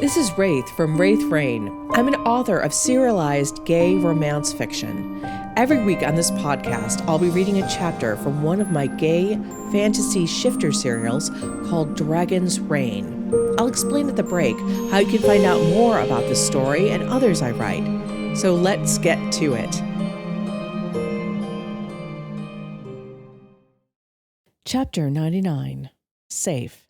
This is Raythe from Raythe Reign. I'm an author of serialized gay romance fiction. Every week on this podcast, I'll be reading a chapter from one of my gay fantasy shifter serials called Caden's Reign. I'll explain at the break how you can find out more about this story and others I write. So let's get to it. Chapter 99. Safe.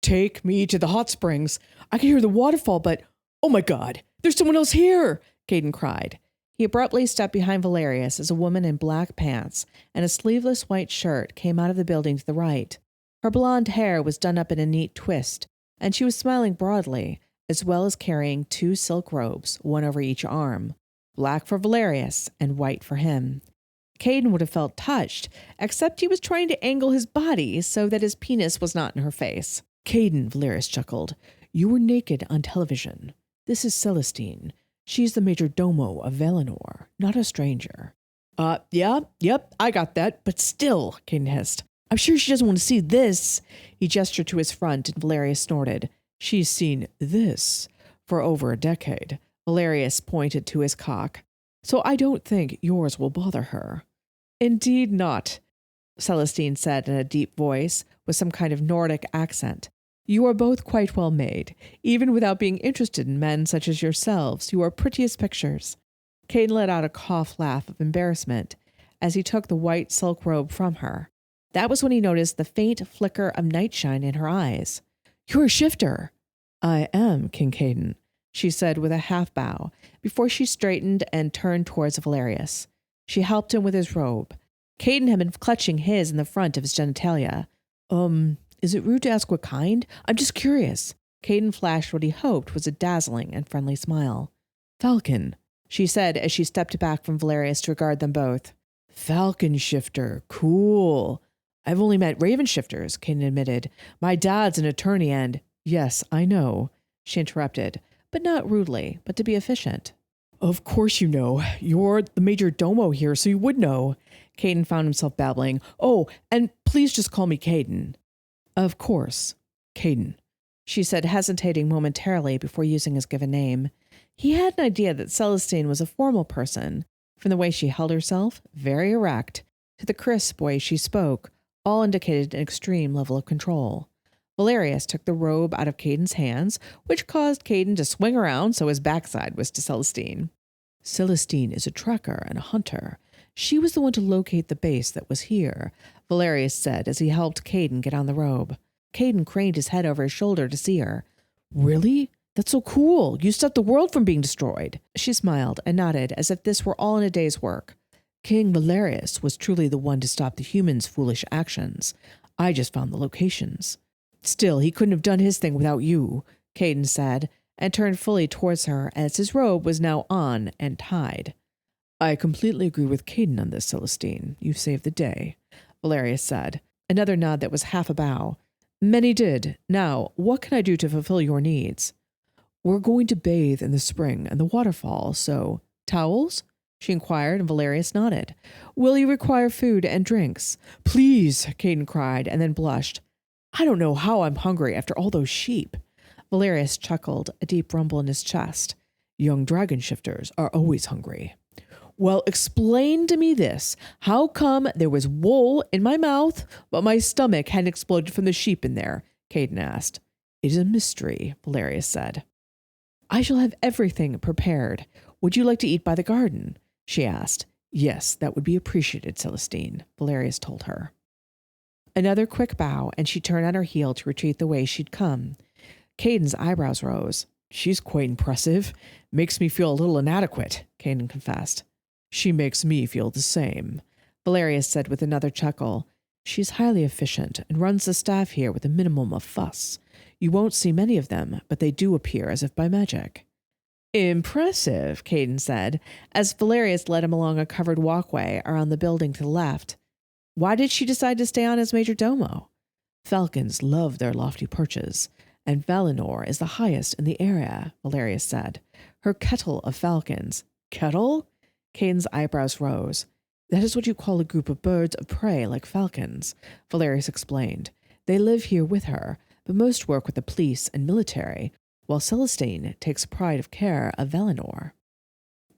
Take me to the hot springs. I can hear the waterfall, but oh my God, there's someone else here, Caden cried. He abruptly stepped behind Valerius as a woman in black pants and a sleeveless white shirt came out of the building to the right. Her blonde hair was done up in a neat twist, and she was smiling broadly, as well as carrying 2 silk robes, one over each arm, black for Valerius and white for him. Caden would have felt touched, except he was trying to angle his body so that his penis was not in her face. Caden, Valerius chuckled. You were naked on television. This is Celestine. She's the major domo of Valinor, not a stranger. Yep, I got that, but still, Caden hissed. I'm sure she doesn't want to see this. He gestured to his front and Valerius snorted. She's seen this for over a decade. Valerius pointed to his cock. So I don't think yours will bother her. Indeed not, Celestine said in a deep voice with some kind of Nordic accent. You are both quite well made. Even without being interested in men such as yourselves, you are pretty as pictures. Caden let out a cough laugh of embarrassment as he took the white silk robe from her. That was when he noticed the faint flicker of nightshine in her eyes. You're a shifter. I am, King Caden, she said with a half bow, before she straightened and turned towards Valerius. She helped him with his robe. Caden had been clutching his in the front of his genitalia. Is it rude to ask what kind? I'm just curious. Caden flashed what he hoped was a dazzling and friendly smile. Falcon, she said as she stepped back from Valerius to regard them both. Falcon shifter, cool. I've only met raven shifters, Caden admitted. My dad's an attorney and... Yes, I know, she interrupted, but not rudely, but to be efficient. Of course you know. You're the major domo here, so you would know. Caden found himself babbling. Oh, and please just call me Caden. Of course, Caden, she said, hesitating momentarily before using his given name. He had an idea that Celestine was a formal person, from the way she held herself, very erect, to the crisp way she spoke, all indicated an extreme level of control. Valerius took the robe out of Caden's hands, which caused Caden to swing around so his backside was to Celestine. Celestine is a tracker and a hunter. She was the one to locate the base that was here, Valerius said as he helped Caden get on the robe. Caden craned his head over his shoulder to see her. Really? That's so cool. You stopped the world from being destroyed. She smiled and nodded as if this were all in a day's work. King Valerius was truly the one to stop the humans' foolish actions. I just found the locations. Still, he couldn't have done his thing without you, Caden said, and turned fully towards her as his robe was now on and tied. I completely agree with Caden on this, Celestine. You saved the day, Valerius said. Another nod that was half a bow. Many did. Now, what can I do to fulfill your needs? We're going to bathe in the spring and the waterfall, so... Towels? She inquired, and Valerius nodded. Will you require food and drinks? Please, Caden cried, and then blushed. I don't know how I'm hungry after all those sheep. Valerius chuckled, a deep rumble in his chest. Young dragon shifters are always hungry. Well, explain to me this. How come there was wool in my mouth, but my stomach hadn't exploded from the sheep in there? Caden asked. It is a mystery, Valerius said. I shall have everything prepared. Would you like to eat by the garden? She asked. Yes, that would be appreciated, Celestine, Valerius told her. Another quick bow, and she turned on her heel to retreat the way she'd come. Caden's eyebrows rose. She's quite impressive. Makes me feel a little inadequate, Caden confessed. She makes me feel the same, Valerius said with another chuckle. She's highly efficient and runs the staff here with a minimum of fuss. You won't see many of them, but they do appear as if by magic. Impressive, Caden said, as Valerius led him along a covered walkway around the building to the left. Why did she decide to stay on as major domo? Falcons love their lofty perches, and Valinor is the highest in the area, Valerius said. Her kettle of falcons. Kettle? Caden's eyebrows rose. That is what you call a group of birds of prey like falcons, Valerius explained. They live here with her, but most work with the police and military, while Celestine takes pride of care of Valinor.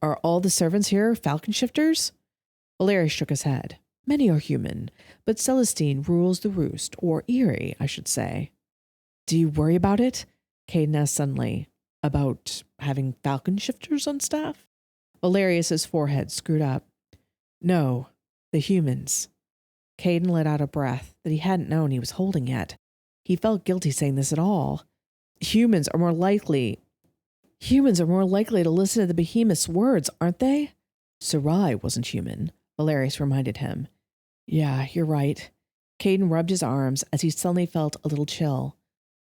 Are all the servants here falcon shifters? Valerius shook his head. Many are human, but Celestine rules the roost, or Eyrie, I should say. Do you worry about it? Caden asked suddenly. About having falcon shifters on staff? Valerius's forehead screwed up. No, the humans. Caden let out a breath that he hadn't known he was holding yet. He felt guilty saying this at all. Humans are more likely to listen to the behemoth's words, aren't they? Sarai wasn't human, Valerius reminded him. Yeah, you're right. Caden rubbed his arms as he suddenly felt a little chill.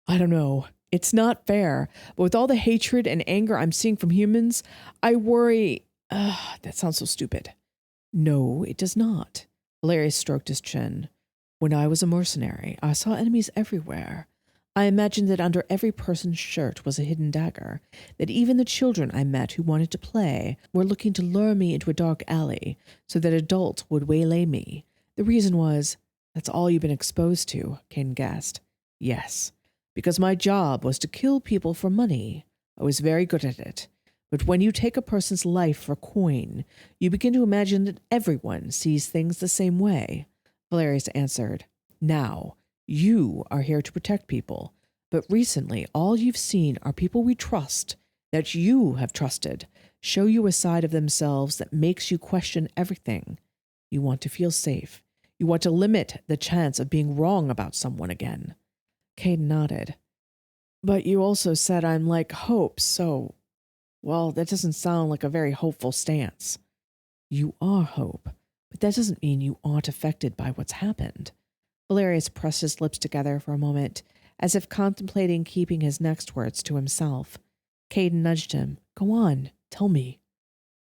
I don't know. It's not fair, but with all the hatred and anger I'm seeing from humans, I worry... that sounds so stupid. No, it does not. Valerius stroked his chin. When I was a mercenary, I saw enemies everywhere. I imagined that under every person's shirt was a hidden dagger, that even the children I met who wanted to play were looking to lure me into a dark alley so that adults would waylay me. The reason was, that's all you've been exposed to, Caden guessed. Yes, because my job was to kill people for money. I was very good at it. But when you take a person's life for coin, you begin to imagine that everyone sees things the same way. Valerius answered, Now, you are here to protect people, but recently all you've seen are people we trust, that you have trusted, show you a side of themselves that makes you question everything. You want to feel safe. You want to limit the chance of being wrong about someone again. Caden nodded. But you also said I'm like Hope, so... Well, that doesn't sound like a very hopeful stance. You are Hope, but that doesn't mean you aren't affected by what's happened. Valerius pressed his lips together for a moment, as if contemplating keeping his next words to himself. Caden nudged him. Go on, tell me.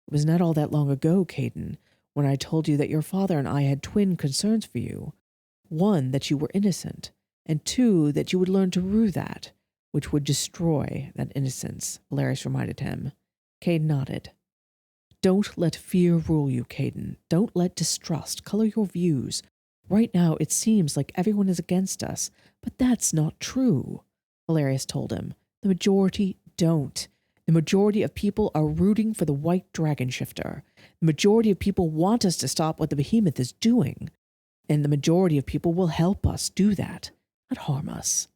It was not all that long ago, Caden, when I told you that your father and I had twin concerns for you. One, that you were innocent, and two, that you would learn to rue that, which would destroy that innocence, Valerius reminded him. Caden nodded. Don't let fear rule you, Caden. Don't let distrust color your views. Right now, it seems like everyone is against us, but that's not true, Valerius told him. The majority don't. The majority of people are rooting for the white dragon shifter. The majority of people want us to stop what the behemoth is doing. And the majority of people will help us do that, not harm us.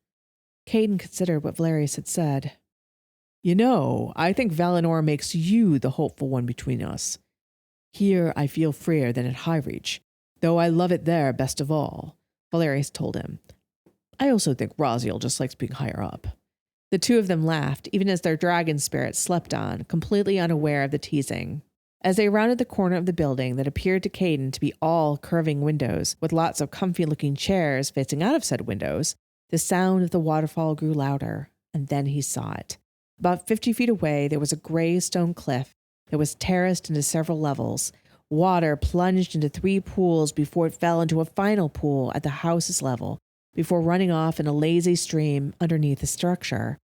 Caden considered what Valerius had said. You know, I think Valinor makes you the hopeful one between us. Here I feel freer than at Highreach, though I love it there best of all, Valerius told him. I also think Raziel just likes being higher up. The two of them laughed, even as their dragon spirits slept on, completely unaware of the teasing. As they rounded the corner of the building that appeared to Caden to be all curving windows, with lots of comfy-looking chairs facing out of said windows, the sound of the waterfall grew louder, and then he saw it. About 50 feet away, there was a gray stone cliff that was terraced into several levels. Water plunged into 3 pools before it fell into a final pool at the house's level, before running off in a lazy stream underneath the structure.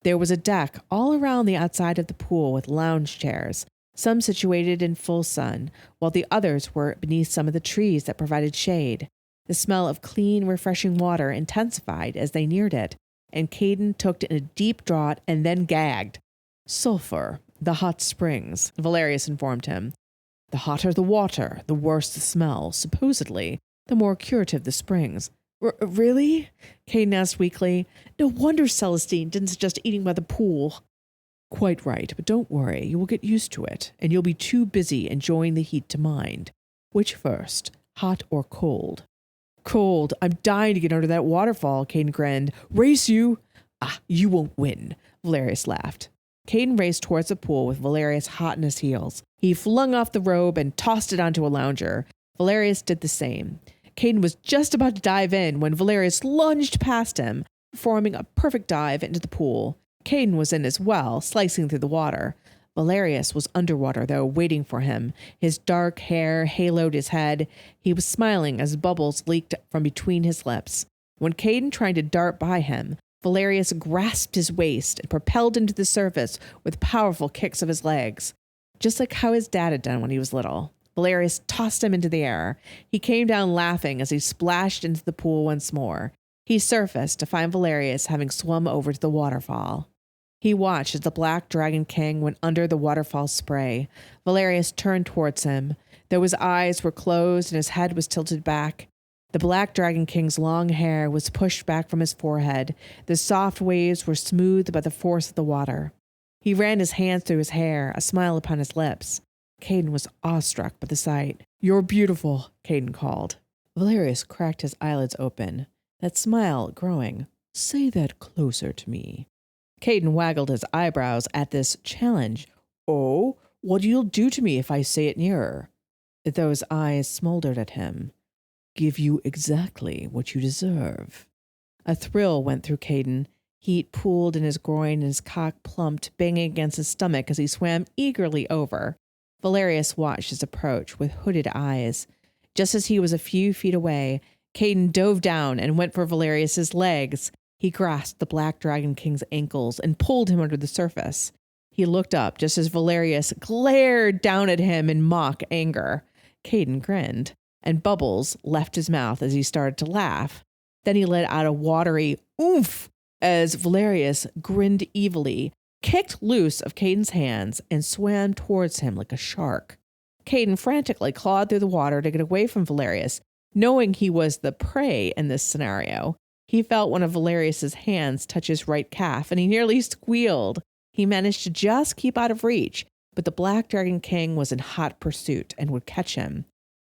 There was a deck all around the outside of the pool with lounge chairs, some situated in full sun, while the others were beneath some of the trees that provided shade. The smell of clean, refreshing water intensified as they neared it, and Caden took in a deep draught and then gagged. Sulfur, the hot springs, Valerius informed him. The hotter the water, the worse the smell, supposedly, the more curative the springs. Really? Caden asked weakly. No wonder Celestine didn't suggest eating by the pool. Quite right, but don't worry, you will get used to it, and you'll be too busy enjoying the heat to mind. Which first, hot or cold? Cold. I'm dying to get under that waterfall, Caden grinned. Race you? Ah, you won't win, Valerius laughed. Caden raced towards the pool with Valerius hot on his heels. He flung off the robe and tossed it onto a lounger. Valerius did the same. Caden was just about to dive in when Valerius lunged past him, performing a perfect dive into the pool. Caden was in as well, slicing through the water. Valerius was underwater, though, waiting for him. His dark hair haloed his head. He was smiling as bubbles leaked from between his lips. When Caden tried to dart by him, Valerius grasped his waist and propelled him to the surface with powerful kicks of his legs, just like how his dad had done when he was little. Valerius tossed him into the air. He came down laughing as he splashed into the pool once more. He surfaced to find Valerius having swum over to the waterfall. He watched as the Black Dragon King went under the waterfall spray. Valerius turned towards him. Though his eyes were closed and his head was tilted back, the Black Dragon King's long hair was pushed back from his forehead. The soft waves were smoothed by the force of the water. He ran his hands through his hair, a smile upon his lips. Caden was awestruck by the sight. "You're beautiful," Caden called. Valerius cracked his eyelids open, that smile growing. "Say that closer to me." Caden waggled his eyebrows at this challenge. "Oh, what you'll do to me if I say it nearer?" Those eyes smoldered at him. "Give you exactly what you deserve." A thrill went through Caden. Heat pooled in his groin and his cock plumped, banging against his stomach as he swam eagerly over. Valerius watched his approach with hooded eyes. Just as he was a few feet away, Caden dove down and went for Valerius's legs. He grasped the Black Dragon King's ankles and pulled him under the surface. He looked up just as Valerius glared down at him in mock anger. Caden grinned, and bubbles left his mouth as he started to laugh. Then he let out a watery oomph as Valerius grinned evilly, kicked loose of Caden's hands, and swam towards him like a shark. Caden frantically clawed through the water to get away from Valerius, knowing he was the prey in this scenario. He felt one of Valerius's hands touch his right calf, and he nearly squealed. He managed to just keep out of reach, but the Black Dragon King was in hot pursuit and would catch him.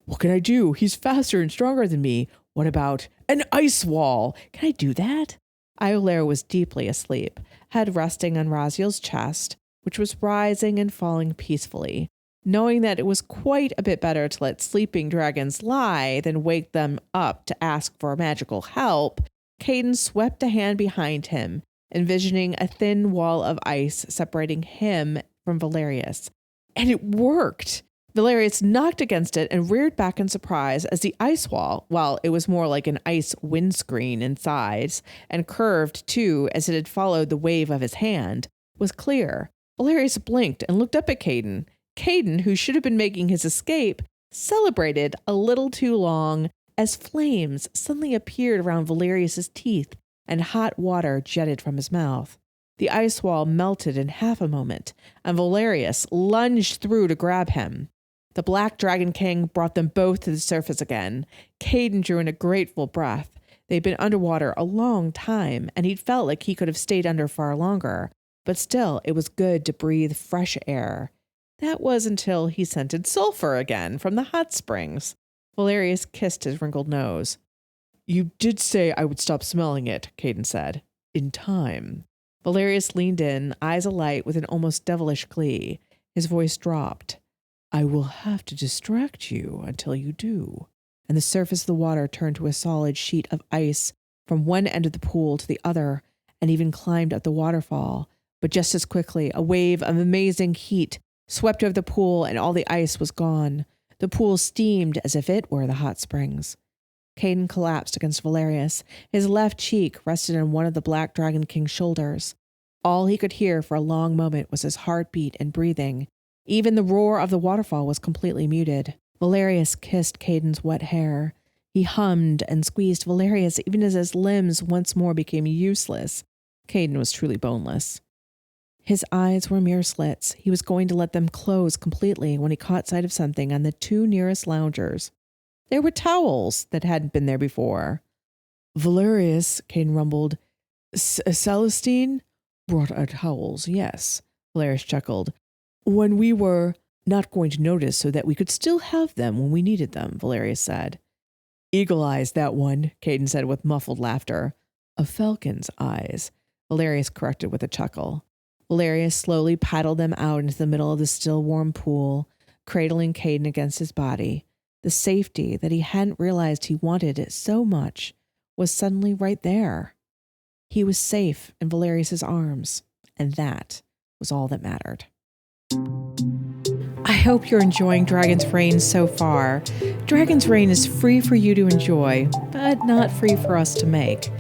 "What can I do? He's faster and stronger than me. What about an ice wall? Can I do that?" Iolair was deeply asleep, head resting on Raziel's chest, which was rising and falling peacefully. Knowing that it was quite a bit better to let sleeping dragons lie than wake them up to ask for magical help, Caden swept a hand behind him, envisioning a thin wall of ice separating him from Valerius. And it worked! Valerius knocked against it and reared back in surprise as the ice wall, while it was more like an ice windscreen in size, and curved too as it had followed the wave of his hand, was clear. Valerius blinked and looked up at Caden. Caden, who should have been making his escape, celebrated a little too long as flames suddenly appeared around Valerius's teeth and hot water jetted from his mouth. The ice wall melted in half a moment, and Valerius lunged through to grab him. The Black Dragon King brought them both to the surface again. Caden drew in a grateful breath. They'd been underwater a long time, and he'd felt like he could have stayed under far longer. But still, it was good to breathe fresh air. That was until he scented sulfur again from the hot springs. Valerius kissed his wrinkled nose. "You did say I would stop smelling it," Caden said. "In time." Valerius leaned in, eyes alight with an almost devilish glee. His voice dropped. "I will have to distract you until you do." And the surface of the water turned to a solid sheet of ice from one end of the pool to the other, and even climbed up the waterfall. But just as quickly, a wave of amazing heat swept over the pool, and all the ice was gone. The pool steamed as if it were the hot springs. Caden collapsed against Valerius. His left cheek rested on one of the Black Dragon King's shoulders. All he could hear for a long moment was his heartbeat and breathing. Even the roar of the waterfall was completely muted. Valerius kissed Caden's wet hair. He hummed and squeezed Valerius even as his limbs once more became useless. Caden was truly boneless. His eyes were mere slits. He was going to let them close completely when he caught sight of something on the two nearest loungers. There were towels that hadn't been there before. "Valerius," Caden rumbled. "Celestine brought our towels, yes," Valerius chuckled. "When we were not going to notice so that we could still have them when we needed them," Valerius said. "Eagle eyes, that one," Caden said with muffled laughter. "A falcon's eyes," Valerius corrected with a chuckle. Valerius slowly paddled them out into the middle of the still warm pool, cradling Caden against his body. The safety that he hadn't realized he wanted so much was suddenly right there. He was safe in Valerius's arms, and that was all that mattered. I hope you're enjoying Dragon's Reign so far. Dragon's Reign is free for you to enjoy, but not free for us to make.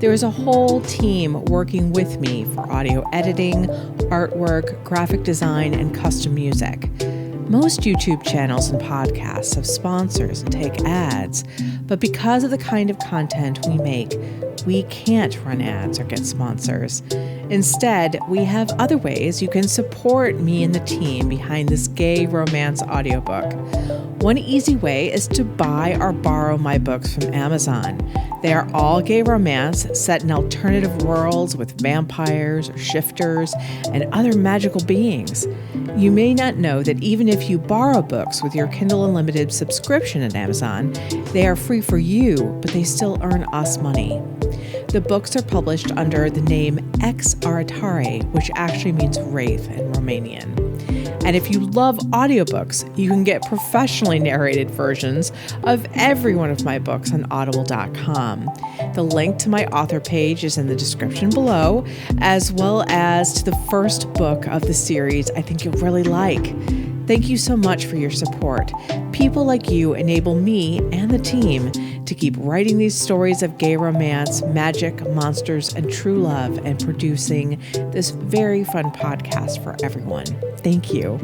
There is a whole team working with me for audio editing, artwork, graphic design, and custom music. Most YouTube channels and podcasts have sponsors and take ads, but because of the kind of content we make, we can't run ads or get sponsors. Instead, we have other ways you can support me and the team behind this gay romance audiobook. One easy way is to buy or borrow my books from Amazon. They are all gay romance set in alternative worlds with vampires, shifters, and other magical beings. You may not know that even if you borrow books with your Kindle Unlimited subscription at Amazon, they are free for you, but they still earn us money. The books are published under the name Ex Aratare, which actually means Raythe in Romanian. And if you love audiobooks, you can get professionally narrated versions of every one of my books on audible.com. The link to my author page is in the description below, as well as to the first book of the series I think you'll really like. Thank you so much for your support. People like you enable me and the team to keep writing these stories of gay romance, magic, monsters, and true love, and producing this very fun podcast for everyone. Thank you.